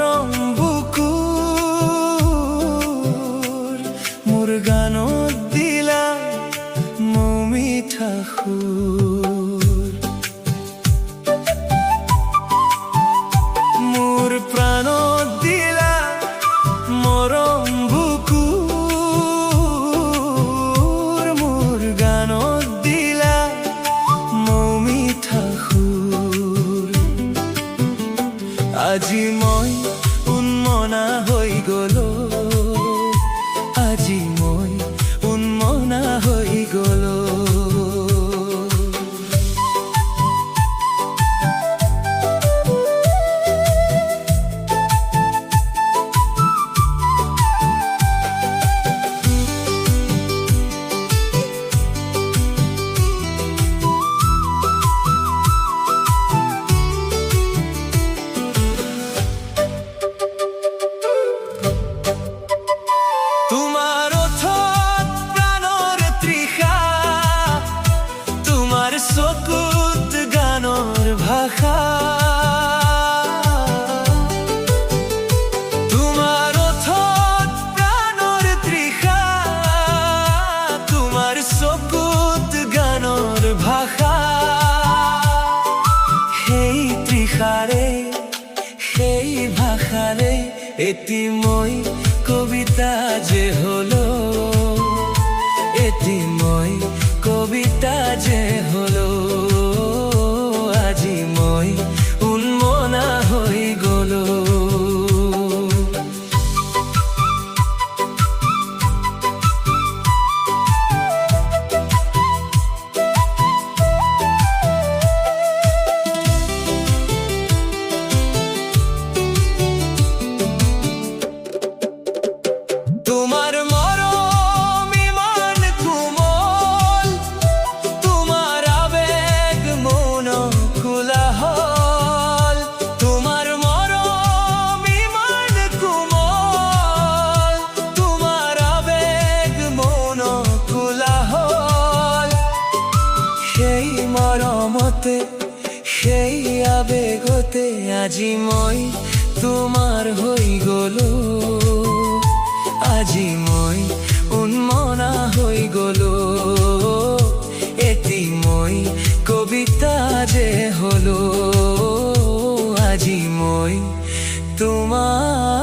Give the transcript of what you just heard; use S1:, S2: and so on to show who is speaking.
S1: মরম বুকুর মোর গানত দিলা মৌমিঠা সুর। মোর প্রাণত দিলা মরম বুকুর মোর গানত দিলা মৌমিঠা সুর। আজি মই উন্মনা হৈ গলো, আজি মই উন্মনা হৈ গলো। তোমার ওঠত প্রাণৰ তৃষা, তোমাৰ চকুত গানৰ ভাষা। তোমাৰ ওঠত প্রাণৰ তৃষা, তোমাৰ চকুত গানৰ ভাষা। সেই তৃষাৰে সেই ভাষাৰে এটি মই কবিতা যে হলো, এটি মই কবিতা যে হলো। আজি মই উন্মনা হৈ গলো। তোমার মরম ইমান কোমল, তোমার আবেগ মন কোলাহল। তোমার মরম ইমান কোমল, তোমার আবেগ মন কোলাহল। সেই মরমতে সেই আবেগতে আজি মই তোমার হৈ গলো। আজি মই উন্মনা হৈ গলো। এটি মই কবিতা যে হলো। আজি মই তোমার